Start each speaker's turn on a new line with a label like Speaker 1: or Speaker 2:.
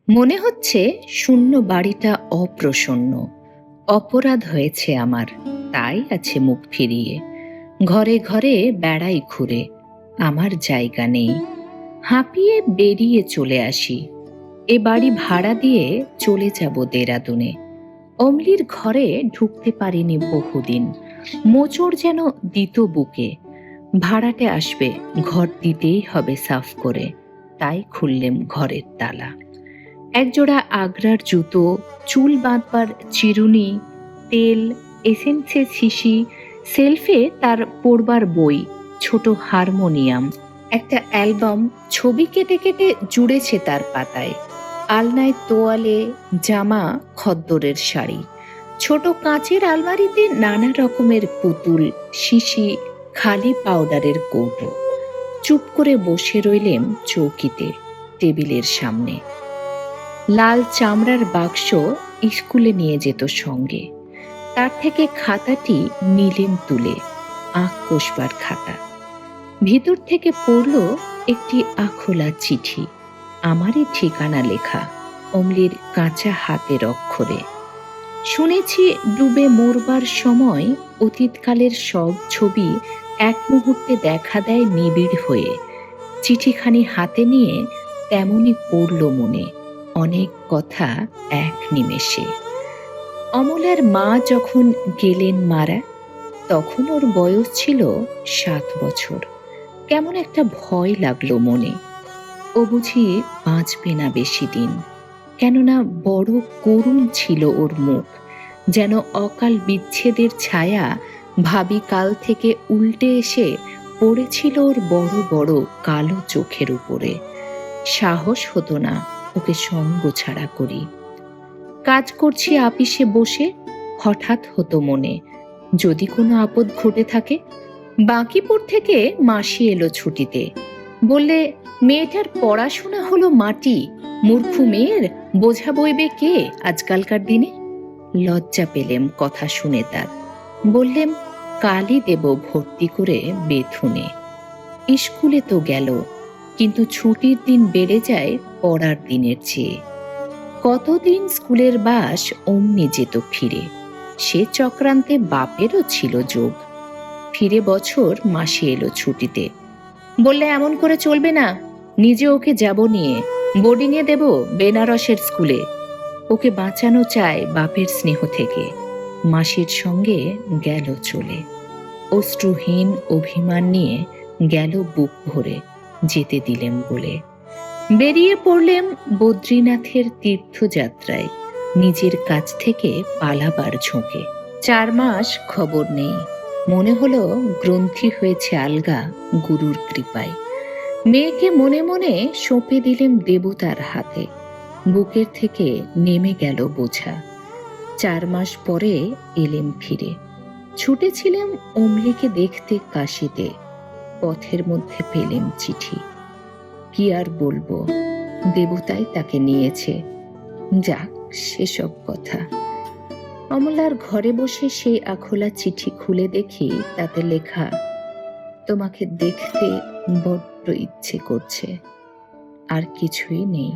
Speaker 1: মনে হচ্ছে শূন্য বাড়িটা অপ্রসন্ন। অপরাধ হয়েছে আমার, তাই আছে মুখ ফিরিয়ে। ঘরে ঘরে বেড়াই ঘুরে, আমার জায়গা নেই। হাঁপিয়ে বেরিয়ে চলে আসি। এ বাড়ি ভাড়া দিয়ে চলে যাব দেরাদুনে। অমলির ঘরে ঢুকতে পারিনি বহুদিন। মোচড় যেন দিত বুকে। ভাড়াটে আসবে, ঘর দিতেই হবে সাফ করে। তাই খুললেম ঘরের তালা। একজোড়া আগ্রার জুতো, চুল বাঁধবার চিরুনি, তেল, এসেন্সের শিশি, সেলফে তার পড়বার বই, ছোট হারমোনিয়াম, একটা অ্যালবাম ছবি কেটে কেটে জুড়েছে তার পাতায়। আলনায় তোয়ালে, জামা, খদ্দরের শাড়ি। ছোট কাঁচের আলমারিতে নানা রকমের পুতুল, শিশি, খালি পাউডারের কৌটো। চুপ করে বসে রইলেম চৌকিতে, টেবিলের সামনে। লাল চামড়ার বাক্স স্কুলে নিয়ে যেত সঙ্গে। তার থেকে খাতাটি নিলেম তুলে, আঁক কষবার খাতা। ভিতর থেকে পড়ল একটি আখোলা চিঠি, আমারই ঠিকানা লেখা, অমলির কাঁচা হাতের অক্ষরে। শুনেছি ডুবে মরবার সময় অতীতকালের সব ছবি এক মুহূর্তে দেখা দেয় নিবিড় হয়ে। চিঠিখানি হাতে নিয়ে তেমনি পড়ল মনে, অনেক কথা এক নিমেষে। অমলার মা যখন গেলেন মারা, তখন ওর বয়স ছিল 7 বছর। কেমন একটা ভয় লাগলো মনে। ও বুঝি বাঁচবে না বেশি দিন। কেননা বড় করুণ ছিল ওর মুখ, যেন অকাল বিচ্ছেদের ছায়া ভাবি কাল থেকে উল্টে এসে পড়েছিল ওর বড় বড় কালো চোখের উপরে। সাহস হতো না ওকে সঙ্গ ছাড়া করি। কাজ করছি আপিসে বসে, হঠাৎ হতো মনে, যদি কোনো আপদ ঘটে থাকে। বাঁকিপুর থেকে মাসি এলো ছুটিতে। বললে, মেয়েটার পড়াশোনা হলো মাটি, মূর্খ মেয়ের বোঝা বইবে কে আজকালকার দিনে। লজ্জা পেলেম কথা শুনে তার। বললেম, কালই দেব ভর্তি করে বেথুনে। স্কুলে তো গেল, কিন্তু ছুটির দিন বেড়ে যায় পড়ার দিনের চেয়ে। কতদিন স্কুলের বাস অমনি যেত ফিরে। সে চক্রান্তে বাপেরও ছিল যোগ। ফিরে বছর মাসি এলো ছুটিতে। বললে, এমন করে চলবে না, নিজে ওকে যাব নিয়ে বোর্ডিংয়ে দেব বেনারসের স্কুলে। ওকে বাঁচানো চায় বাপের স্নেহ থেকে। মাসির সঙ্গে গেল চলে। অশ্রুহীন অভিমান নিয়ে গেল বুক ভরে, যেতে দিলেম বলে। বেরিয়ে পড়লেম বদ্রীনাথের তীর্থযাত্রায়, নিজের কাছ থেকে পালাবার ঝোঁকে। 4 মাস খবর নেই। মনে হলো গ্রন্থি হয়েছে আলগা গুরুর কৃপায়। মেয়েকে মনে মনে সঁপে দিলেম দেবতার হাতে। বুকের থেকে নেমে গেল বোঝা। 4 মাস পরে এলেম ফিরে। ছুটেছিলাম অমলিকে দেখতে কাশিতে। পথের মধ্যে পেলেম চিঠি। কি আর বলবো, দেবতাই তাকে নিয়েছে। যাক, সেসব কথা। অমলার ঘরে বসে সেই আখোলা চিঠি খুলে দেখি তাতে লেখা, তোমাকে দেখতে বড্ড ইচ্ছে করছে। আর কিছুই নেই।